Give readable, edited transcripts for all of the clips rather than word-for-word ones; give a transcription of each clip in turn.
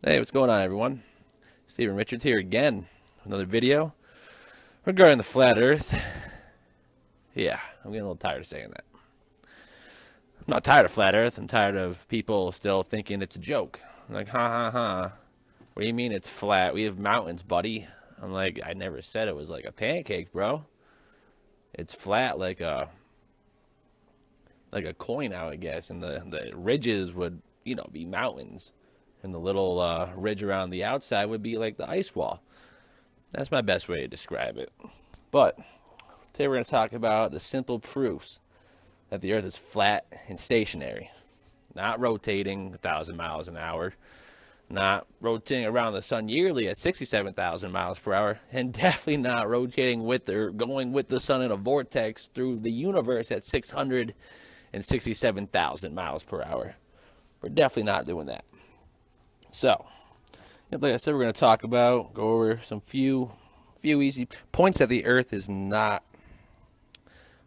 Hey, what's going on, everyone? Stephen Richards here again. Another video regarding the flat Earth. Yeah, I'm getting a little tired of saying that. I'm not tired of flat Earth. I'm tired of people still thinking it's a joke. Like, ha ha ha. What do you mean it's flat? We have mountains, buddy. I'm like, I never said it was like a pancake, bro. It's flat like a coin, I would guess, and the ridges would, be mountains, and the little ridge around the outside would be like the ice wall. That's my best way to describe it. But today we're going to talk about the simple proofs that the Earth is flat and stationary, not rotating 1,000 miles an hour, not rotating around the sun yearly at 67,000 miles per hour, and definitely not rotating with or going with the sun in a vortex through the universe at 667,000 miles per hour. We're definitely not doing that. So, like I said, we're going to go over some few easy points that the Earth is not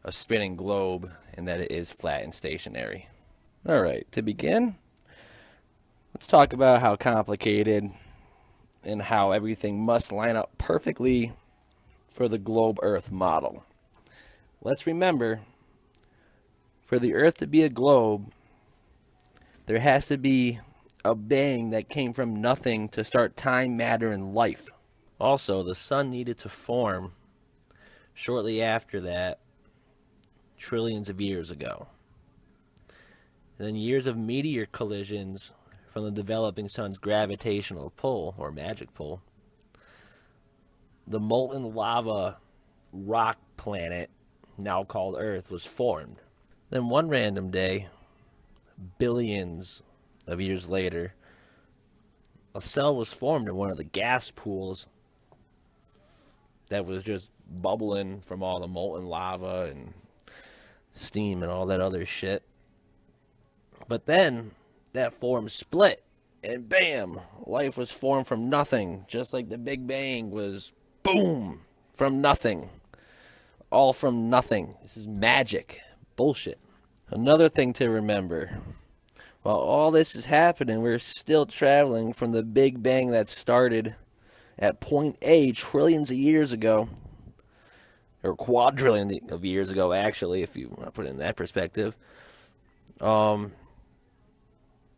a spinning globe and that it is flat and stationary. All right, to begin, let's talk about how complicated and how everything must line up perfectly for the globe Earth model. Let's remember, for the Earth to be a globe, there has to be a bang that came from nothing to start time, matter, and life. Also, the sun needed to form shortly after that, trillions of years ago. And then years of meteor collisions from the developing sun's gravitational pull, or magic pull. The molten lava rock planet, now called Earth, was formed. Then one random day, billions of years later, a cell was formed in one of the gas pools that was just bubbling from all the molten lava and steam and all that other shit. But then that form split, and bam, life was formed from nothing, just like the Big Bang was boom, from nothing. All from nothing. This is magic. Bullshit. Another thing to remember, while all this is happening, we're still traveling from the Big Bang that started at point A trillions of years ago, or quadrillion of years ago, actually, if you want to put it in that perspective.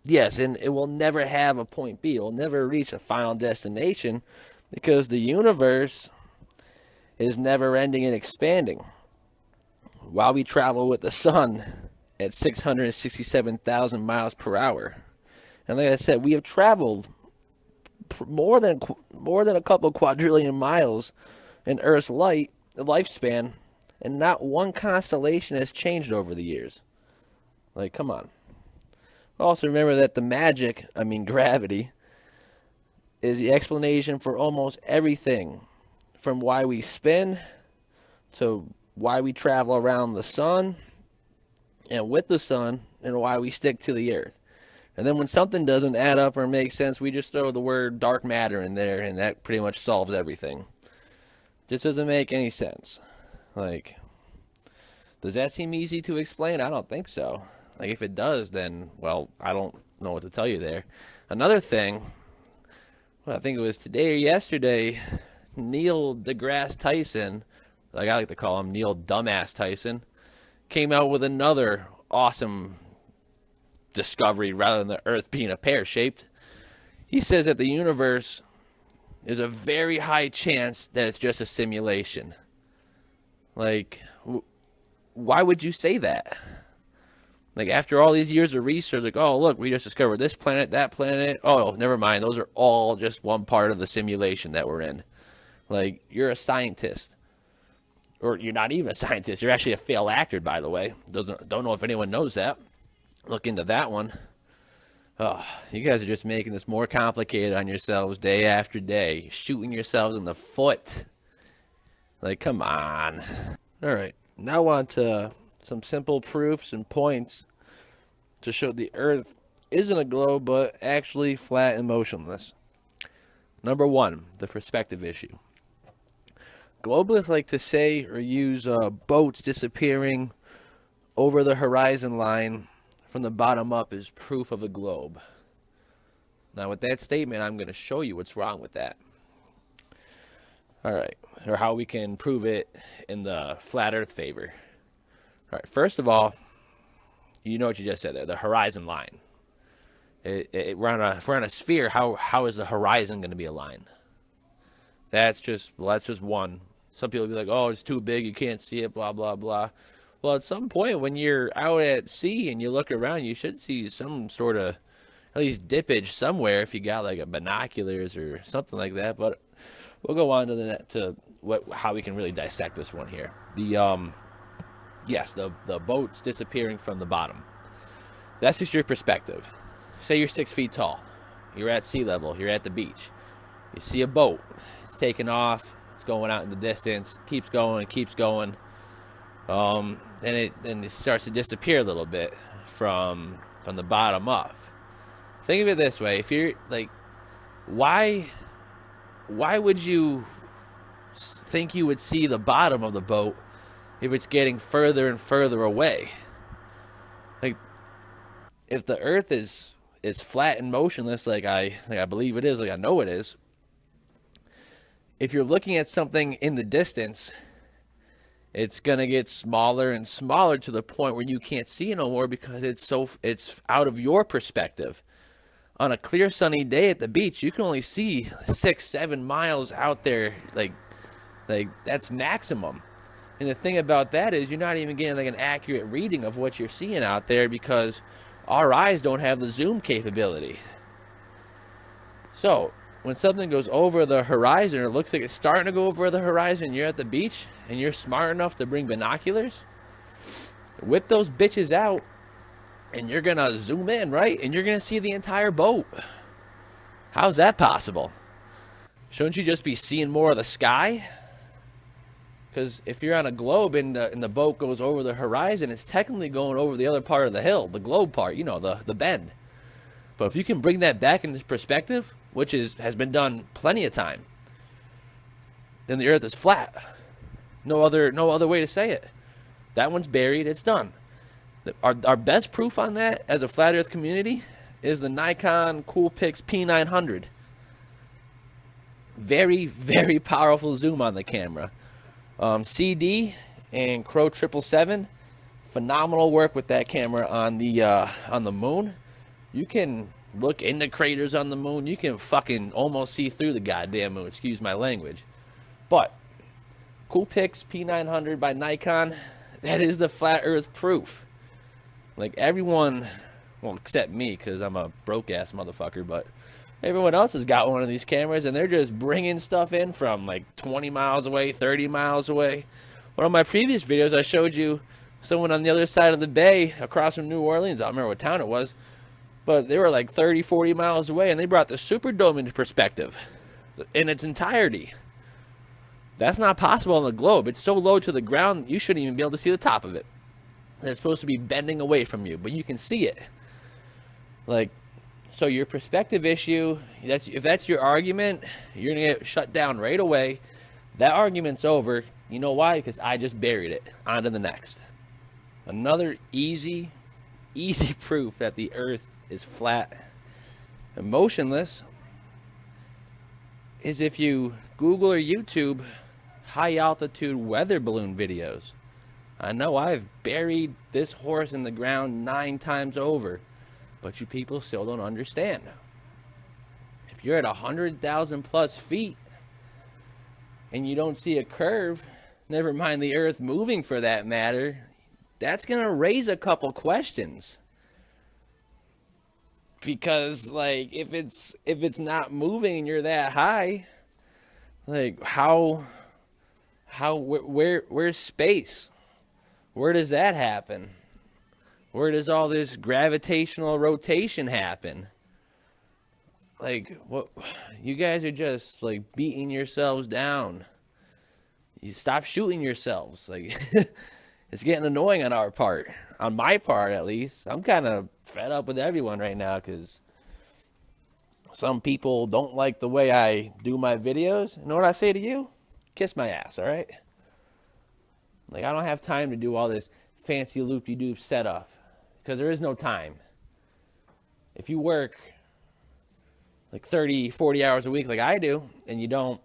Yes, and it will never have a point B. It will never reach a final destination because the universe is never ending and expanding. While we travel with the sun at 667,000 miles per hour. And like I said, we have traveled more than a couple quadrillion miles in Earth's lifespan, and not one constellation has changed over the years. Like, come on. Also remember that gravity, is the explanation for almost everything, from why we spin to why we travel around the sun and with the sun, and why we stick to the Earth. And then when something doesn't add up or make sense, we just throw the word dark matter in there, and that pretty much solves everything. Just doesn't make any sense. Like, does that seem easy to explain? I don't think so. Like, if it does, then, well, I don't know what to tell you there. Another thing, I think it was today or yesterday, Neil deGrasse Tyson, like I like to call him Neil Dumbass Tyson, came out with another awesome discovery rather than the Earth being a pear-shaped. He says that the universe is a very high chance that it's just a simulation. Like, why would you say that? Like, after all these years of research, like, oh, look, we just discovered this planet, that planet. Oh, never mind. Those are all just one part of the simulation that we're in. Like, you're a scientist. Or you're not even a scientist. You're actually a failed actor, by the way. Don't know if anyone knows that. Look into that one. Oh, you guys are just making this more complicated on yourselves day after day. You're shooting yourselves in the foot. Like, come on. All right. Now on to some simple proofs and points to show the Earth isn't a globe, but actually flat and motionless. Number one, the perspective issue. Globalists like to say or use boats disappearing over the horizon line from the bottom up as proof of a globe. Now, with that statement, I'm going to show you what's wrong with that. All right, or how we can prove it in the flat Earth favor. All right, first of all, you know what you just said there, the horizon line. If we're on a sphere, how is the horizon going to be a line? That's just one. Some people will be like, oh, it's too big, you can't see it, blah, blah, blah. Well, at some point when you're out at sea and you look around, you should see some sort of, at least dippage somewhere if you got like a binoculars or something like that. But we'll go on to how we can really dissect this one here. Yes, the boat's disappearing from the bottom. That's just your perspective. Say you're 6 feet tall. You're at sea level. You're at the beach. You see a boat. It's taking off. It's going out in the distance. Keeps going. Keeps going. Then it starts to disappear a little bit from the bottom up. Think of it this way: if you're like, why would you think you would see the bottom of the boat if it's getting further and further away? Like, if the Earth is flat and motionless, like I believe it is, like I know it is. If you're looking at something in the distance, it's gonna get smaller and smaller to the point where you can't see it no more because it's out of your perspective. On a clear sunny day at the beach, you can only see 6-7 miles out there, like that's maximum. And the thing about that is you're not even getting like an accurate reading of what you're seeing out there because our eyes don't have the zoom capability. So when something goes over the horizon, or it looks like it's starting to go over the horizon, you're at the beach and you're smart enough to bring binoculars, whip those bitches out, and you're gonna zoom in, right? And you're gonna see the entire boat. How's that possible? Shouldn't you just be seeing more of the sky? Because if you're on a globe and the boat goes over the horizon, it's technically going over the other part of the hill, the globe part, you know, the bend. But if you can bring that back into perspective, which has been done plenty of time, then the Earth is flat. No other way to say it. That one's buried. It's done. Our best proof on that as a flat Earth community is the Nikon Coolpix P900. Very, very powerful zoom on the camera. CD and Crow 777, phenomenal work with that camera on the moon. You can look into craters on the moon. You can fucking almost see through the goddamn moon. Excuse my language. But Coolpix P900 by Nikon, that is the flat Earth proof. Like everyone, well, except me, because I'm a broke ass motherfucker, but everyone else has got one of these cameras, and they're just bringing stuff in from like 20 miles away, 30 miles away. One of my previous videos, I showed you someone on the other side of the bay across from New Orleans. I don't remember what town it was, but they were like 30, 40 miles away, and they brought the Superdome into perspective in its entirety. That's not possible on the globe. It's so low to the ground, you shouldn't even be able to see the top of it. It's supposed to be bending away from you, but you can see it. Like, so your perspective issue, if that's your argument, you're going to get shut down right away. That argument's over. You know why? Because I just buried it. On to the next. Another easy proof that the Earth is flat and motionless is if you Google or YouTube high altitude weather balloon videos. I know I've buried this horse in the ground 9 times over, but you people still don't understand. If you're at 100,000 plus feet and you don't see a curve, never mind the Earth moving for that matter, that's going to raise a couple questions. Because like if it's not moving and you're that high, like where's space? Where does that happen? Where does all this gravitational rotation happen? Like, what? You guys are just like beating yourselves down. You stop shooting yourselves. Like, it's getting annoying on our part. On my part, at least. I'm kind of fed up with everyone right now because some people don't like the way I do my videos. You know what I say to you? Kiss my ass, all right? Like, I don't have time to do all this fancy loop-de-doop setup because there is no time. If you work like 30, 40 hours a week like I do, and you don't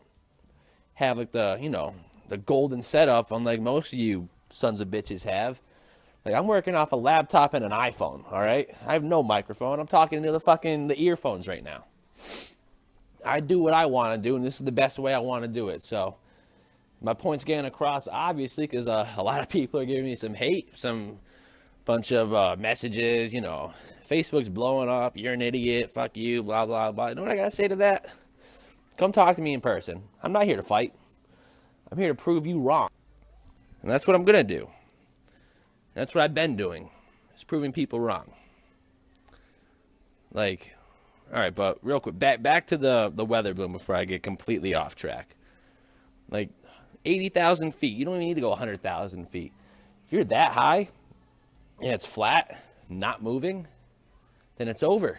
have like the golden setup unlike most of you sons of bitches have. Like, I'm working off a laptop and an iPhone, all right? I have no microphone. I'm talking into the earphones right now. I do what I want to do, and this is the best way I want to do it. So my point's getting across, obviously, because a lot of people are giving me some hate, some bunch of messages, Facebook's blowing up, you're an idiot, fuck you, blah, blah, blah. You know what I got to say to that? Come talk to me in person. I'm not here to fight. I'm here to prove you wrong. And that's what I'm going to do. That's what I've been doing, is proving people wrong. Like, all right, but real quick, back to the weather balloon before I get completely off track. Like, 80,000 feet. You don't even need to go 100,000 feet. If you're that high and it's flat, not moving, then it's over.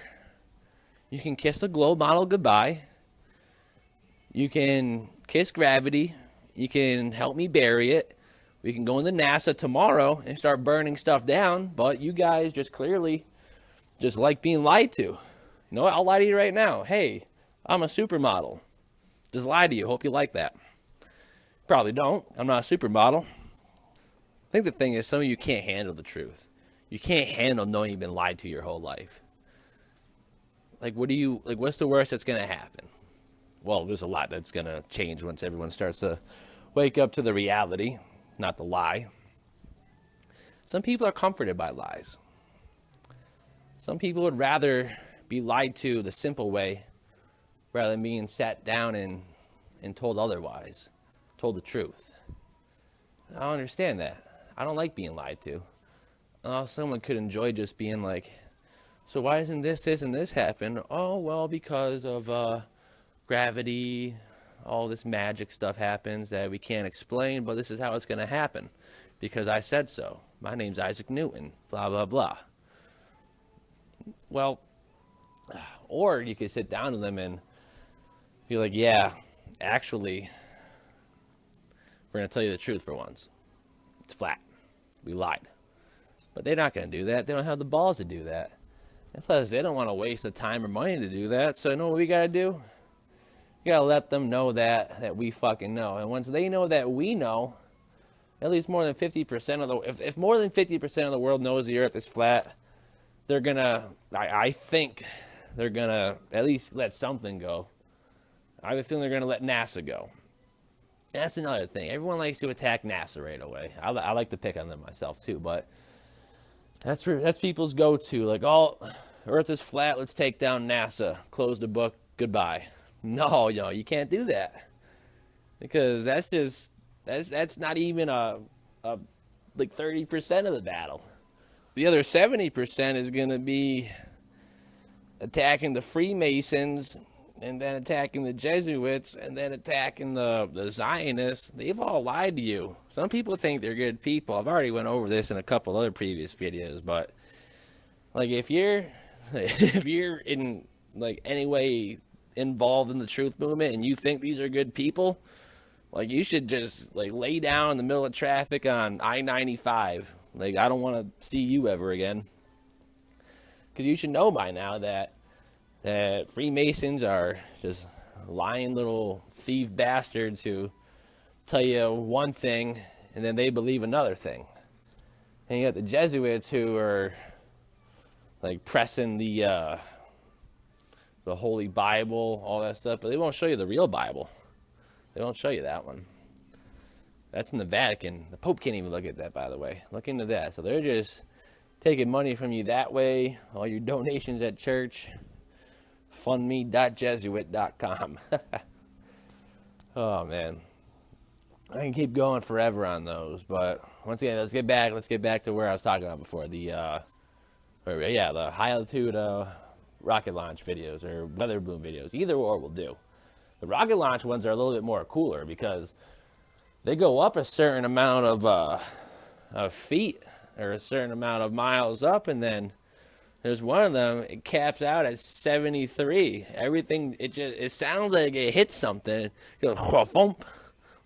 You can kiss the globe model goodbye. You can kiss gravity. You can help me bury it. We can go into NASA tomorrow and start burning stuff down, but you guys just clearly just like being lied to. You know what? I'll lie to you right now. Hey, I'm a supermodel. Just lie to you. Hope you like that. Probably don't. I'm not a supermodel. I think the thing is, some of you can't handle the truth. You can't handle knowing you've been lied to your whole life. Like, what's the worst that's going to happen? Well, there's a lot that's going to change once everyone starts to wake up to the reality, not the lie. Some people are comforted by lies. Some people would rather be lied to the simple way rather than being sat down and told otherwise, told the truth. I don't understand that. I don't like being lied to. Someone could enjoy just being like, so why doesn't this, and this happen? Oh, well, because of gravity, all this magic stuff happens that we can't explain, but this is how it's going to happen because I said so. My name's Isaac Newton, blah, blah, blah. Well, or you could sit down to them and be like, yeah, actually, we're going to tell you the truth for once. It's flat. We lied. But they're not going to do that. They don't have the balls to do that. And plus, they don't want to waste the time or money to do that. So you know what we got to do? You got to let them know that we fucking know. And once they know that we know, at least more than 50% of the, if more than 50% of the world knows the earth is flat, they're going to, I think they're going to at least let something go. I have a feeling they're going to let NASA go. That's another thing. Everyone likes to attack NASA right away. I like to pick on them myself too, but that's people's go-to. Like, oh, earth is flat, let's take down NASA. Close the book, goodbye. No, you can't do that. Because that's not even like 30% of the battle. The other 70% is going to be attacking the Freemasons, and then attacking the Jesuits, and then attacking the Zionists. They've all lied to you. Some people think they're good people. I've already went over this in a couple other previous videos, but like if you're in like any way involved in the truth movement and you think these are good people, like you should just like lay down in the middle of traffic on I-95. Like, I don't want to see you ever again. Because you should know by now that Freemasons are just lying little thief bastards who tell you one thing and then they believe another thing. And you got the Jesuits who are like pressing the Holy Bible, all that stuff, but they won't show you the real Bible. They don't show you that one. That's in the Vatican. The Pope can't even look at that, by the way. Look into that. So they're just taking money from you that way. All your donations at church. Fundme.jesuit.com. Oh man, I can keep going forever on those, but once again, let's get back to where I was talking about before. The high altitude rocket launch videos or weather balloon videos. Either or will do. The rocket launch ones are a little bit more cooler because they go up a certain amount of feet or a certain amount of miles up, and then there's one of them, it caps out at 73. Everything, it sounds like it hits something. It goes, thump,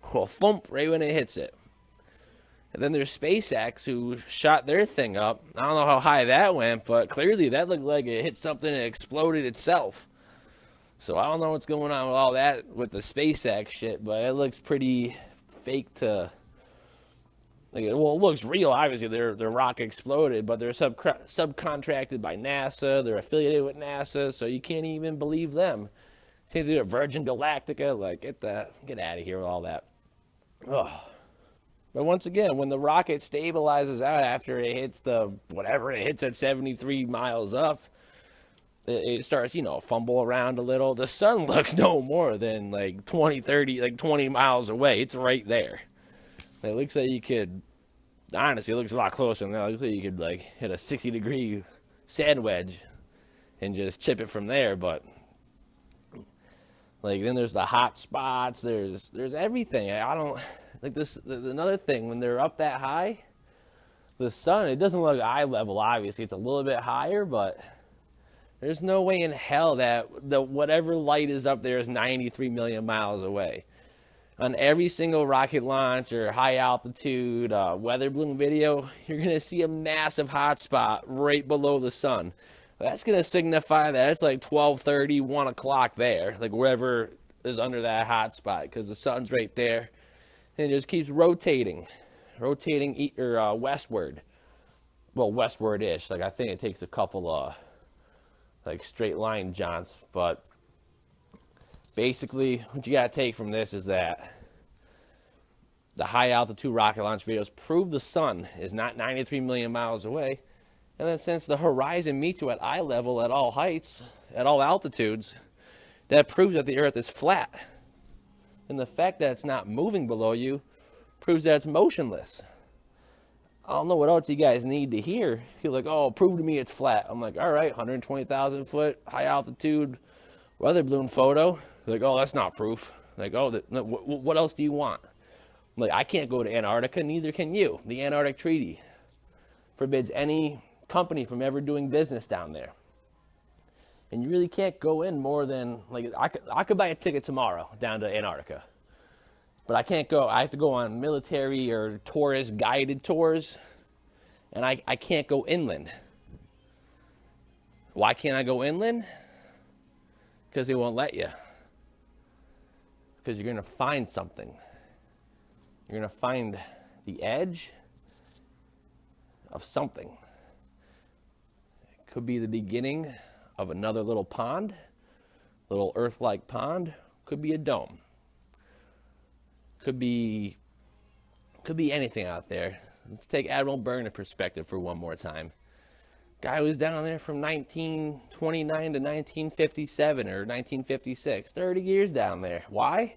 thump, right when it hits it. And then there's SpaceX who shot their thing up. I don't know how high that went, but clearly that looked like it hit something and exploded itself. So I don't know what's going on with all that with the SpaceX shit, but it looks pretty fake to. Like, well, it looks real. Obviously, their rocket exploded, but they're subcontracted by NASA. They're affiliated with NASA, so you can't even believe them. Same thing with Virgin Galactica. Like, get out of here with all that. Ugh. But once again, when the rocket stabilizes out after it hits whatever it hits at 73 miles up, it starts, fumble around a little. The sun looks no more than like 20, 30, like 20 miles away. It's right there. It looks like you could, honestly, it looks a lot closer than that. It looks like you could like hit a 60-degree sand wedge and just chip it from there. But like then there's the hot spots. There's everything. I don't like this. Another thing, when they're up that high, the sun, it doesn't look eye level. Obviously, it's a little bit higher, but there's no way in hell that whatever light is up there is 93 million miles away. On every single rocket launch or high altitude weather balloon video, you're going to see a massive hot spot right below the sun. That's going to signify that it's like 12:30, 1 o'clock there, like wherever is under that hot spot, because the sun's right there. And it just keeps rotating westward. Well, westward-ish. Like I think it takes a couple like straight line jaunts, but basically, what you got to take from this is that the high altitude rocket launch videos prove the sun is not 93 million miles away. And then since the horizon meets you at eye level at all heights, at all altitudes, that proves that the Earth is flat. And the fact that it's not moving below you proves that it's motionless. I don't know what else you guys need to hear. You're like, oh, prove to me it's flat. I'm like, all right, 120,000 foot high altitude weather balloon photo. Like, oh, that's not proof. Like, oh, what else do you want? Like, I can't go to Antarctica, neither can you. The Antarctic Treaty forbids any company from ever doing business down there. And you really can't go in more than, like, I could buy a ticket tomorrow down to Antarctica. But I can't go. I have to go on military or tourist guided tours. And I can't go inland. Why can't I go inland? Because they won't let you. Because you're going to find something. You're going to find the edge of something. It could be the beginning of another little pond, little Earth-like pond. Could be a dome. Could be anything out there. Let's take Admiral Byrne's perspective for one more time. Guy was down there from 1929 to 1957 or 1956. 30 years down there. Why?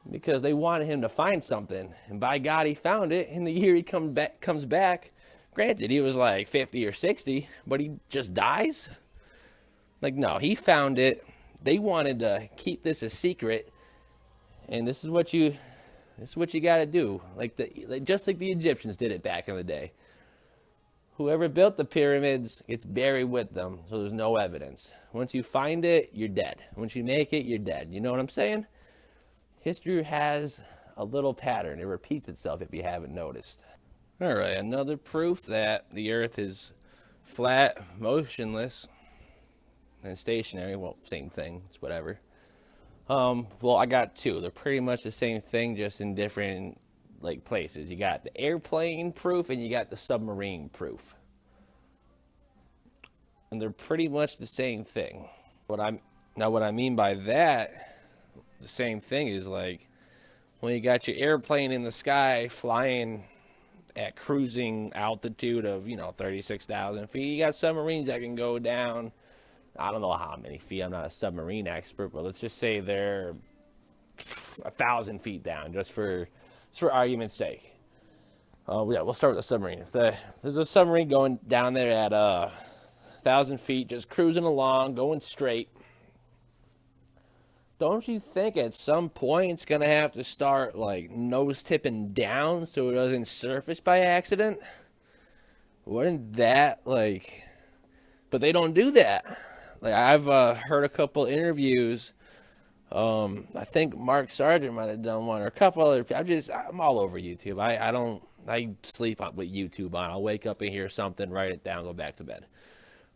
Because they wanted him to find something. And by God, he found it. In the year he comes back, granted, he was like 50 or 60, but he just dies? Like, no, he found it. They wanted to keep this a secret. And this is what you got to do. Just like the Egyptians did it back in the day. Whoever built the pyramids gets buried with them, so there's no evidence. Once you find it, you're dead. Once you make it, you're dead. You know what I'm saying? History has a little pattern. It repeats itself if you haven't noticed. All right, another proof that the Earth is flat, motionless, and stationary. Well, same thing. It's whatever. Well, I got two. They're pretty much the same thing, just in different places. You got the airplane proof and you got the submarine proof. And they're pretty much the same thing. What I mean by that, the same thing is like when you got your airplane in the sky flying at cruising altitude of, 36,000 feet, you got submarines that can go down, I don't know how many feet, I'm not a submarine expert, but let's just say they're 1,000 feet down, just for argument's sake. Yeah, we'll start with the submarine. There's a submarine going down there at 1,000 feet, just cruising along, going straight. Don't you think at some point it's going to have to start, nose tipping down so it doesn't surface by accident? Wouldn't that, But they don't do that. I've heard a couple interviews. I think Mark Sargent might have done one, or a couple other. I'm all over YouTube. I sleep with YouTube on. I'll wake up and hear something, write it down, go back to bed.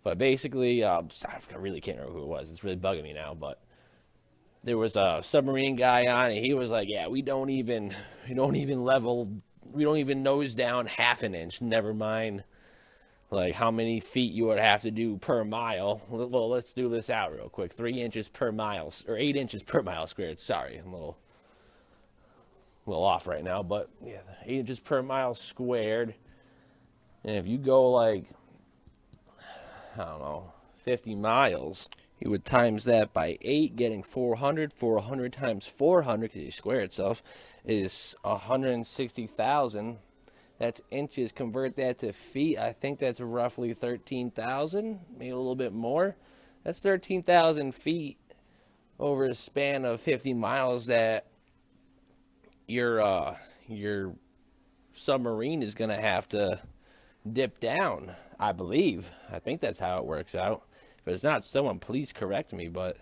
But basically, I really can't remember who it was. It's really bugging me now. But there was a submarine guy on, and he was like, "Yeah, we don't even nose down half an inch. Never mind, like how many feet you would have to do per mile. Well, let's do this out real quick. 3 inches per mile, or 8 inches per mile squared. Sorry, I'm a little off right now, but yeah, 8 inches per mile squared. And if you go like, I don't know, 50 miles, you would times that by 8, getting 400. 400 times 400, because you square itself, is 160,000. That's inches. Convert that to feet. I think that's roughly 13,000, maybe a little bit more. That's 13,000 feet over a span of 50 miles that your submarine is going to have to dip down, I believe. I think that's how it works out. If it's not, someone please correct me, but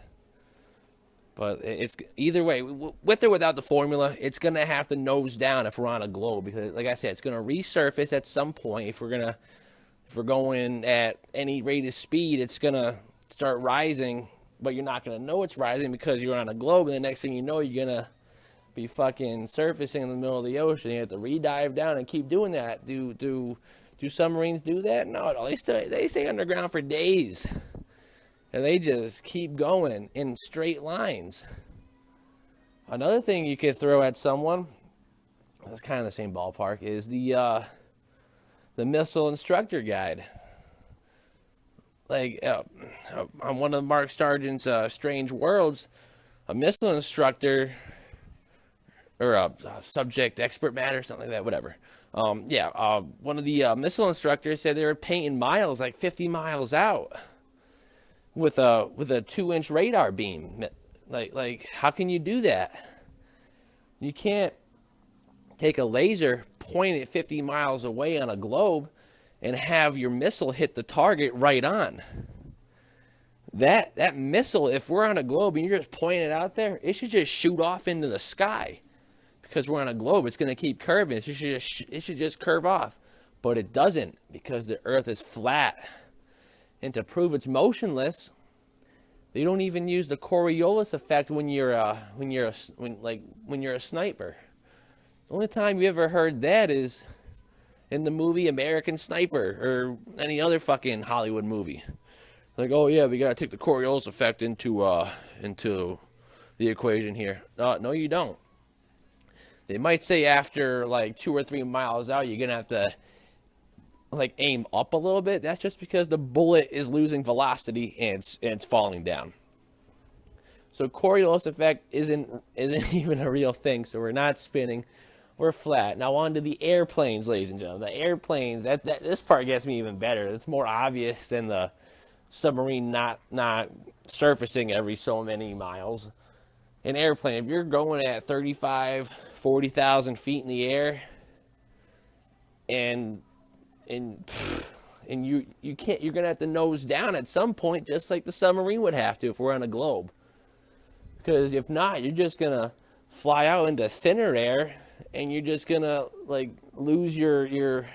it's either way, with or without the formula, it's going to have to nose down if we're on a globe, because like I said, it's going to resurface at some point. If we're going at any rate of speed, it's going to start rising, but you're not going to know it's rising because you're on a globe, and the next thing you know, you're going to be fucking surfacing in the middle of the ocean. You have to re-dive down and keep doing that. Do submarines do that? No, they stay underground for days, and they just keep going in straight lines. Another thing you could throw at someone, that's kind of the same ballpark, is the missile instructor guide. Like on one of Mark Sargent's Strange Worlds, a missile instructor, or a subject expert matter, something like that, whatever. One of the missile instructors said they were painting miles, like 50 miles out, with a 2-inch radar beam. Like how can you do that? You can't take a laser, point it 50 miles away on a globe, and have your missile hit the target right on. That missile, if we're on a globe and you're just pointing it out there, it should just shoot off into the sky. Because we're on a globe, it's going to keep curving. It should just curve off. But it doesn't, because the Earth is flat. And to prove it's motionless, they don't even use the Coriolis effect when you're a sniper. The only time you ever heard that is in the movie American Sniper, or any other fucking Hollywood movie. Like, oh yeah, we gotta take the Coriolis effect into the equation here. No, you don't. They might say after like 2 or 3 miles out, you're gonna have to like aim up a little bit. That's just because the bullet is losing velocity and it's falling down. So Coriolis effect isn't even a real thing. So we're not spinning, we're flat. Now on to the airplanes, ladies and gentlemen. The airplanes, this part gets me even better. It's more obvious than the submarine not surfacing every so many miles. An airplane, if you're going at 35, 40,000 feet in the air, and you can't, you're gonna have to nose down at some point, just like the submarine would have to if we're on a globe. Because if not, you're just gonna fly out into thinner air, and you're just gonna like lose your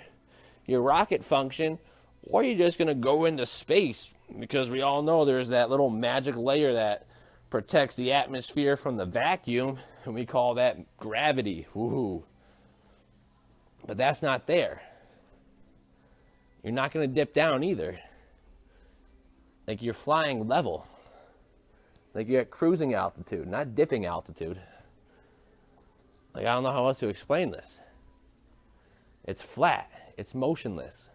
rocket function, or you're just gonna go into space, because we all know there's that little magic layer that protects the atmosphere from the vacuum, and we call that gravity. Woohoo. But that's not there. You're not going to dip down either. Like you're flying level. Like you're at cruising altitude, not dipping altitude. Like I don't know how else to explain this. It's flat. It's motionless.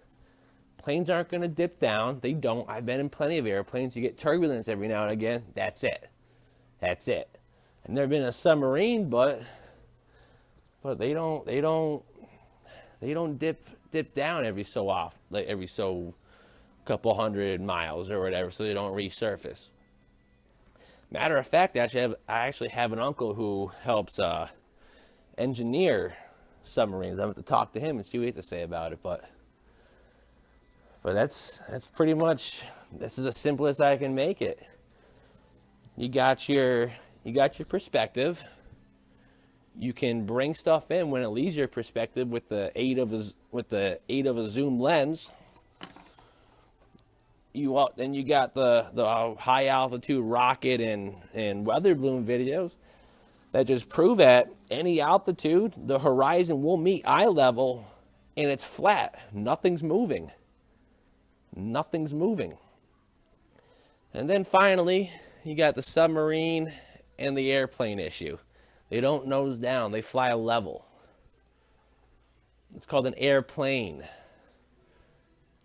Planes aren't going to dip down. They don't. I've been in plenty of airplanes. You get turbulence every now and again. That's it. That's it. I've never been in a submarine, but they don't dip down every so often, like every so couple hundred miles or whatever, so they don't resurface. Matter of fact, I actually have an uncle who helps engineer submarines. I have to talk to him and see what he has to say about it, but that's pretty much, this is as simple as I can make it. You got your perspective. You can bring stuff in when it leaves your perspective with the aid of a zoom lens. Then you got the high altitude rocket and weather balloon videos that just prove at any altitude, the horizon will meet eye level and it's flat. Nothing's moving. Nothing's moving. And then finally, you got the submarine and the airplane issue. They don't nose down, they fly level. It's called an airplane.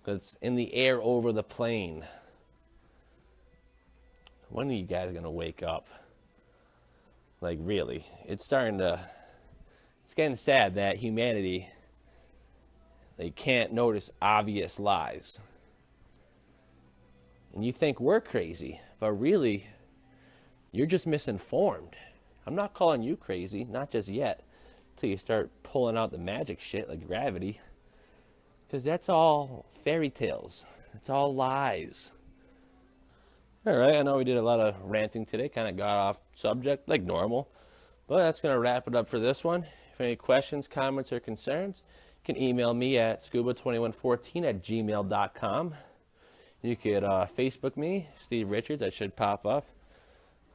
It's in the air over the plane. When are you guys going to wake up? Like, really, it's getting sad that humanity, they can't notice obvious lies. And you think we're crazy, but really, you're just misinformed. I'm not calling you crazy, not just yet, till you start pulling out the magic shit like gravity. Because that's all fairy tales. It's all lies. All right, I know we did a lot of ranting today, kind of got off subject like normal. But that's going to wrap it up for this one. If any questions, comments, or concerns, you can email me at scuba2114@gmail.com. You could Facebook me, Steve Richards. That should pop up.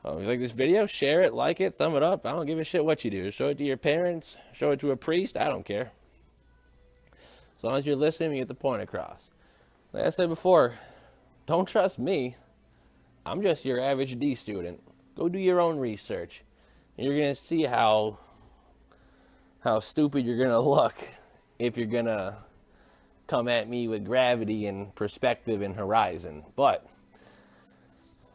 If you like this video, share it, like it, thumb it up. I don't give a shit what you do. Show it to your parents, show it to a priest. I don't care. As long as you're listening, you get the point across. Like I said before, don't trust me. I'm just your average D student. Go do your own research. And you're going to see how stupid you're going to look if you're going to come at me with gravity and perspective and horizon. But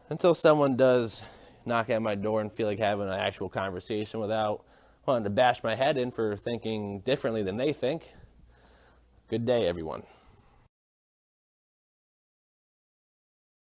until someone does knock at my door and feel like having an actual conversation without wanting to bash my head in for thinking differently than they think, good day, everyone.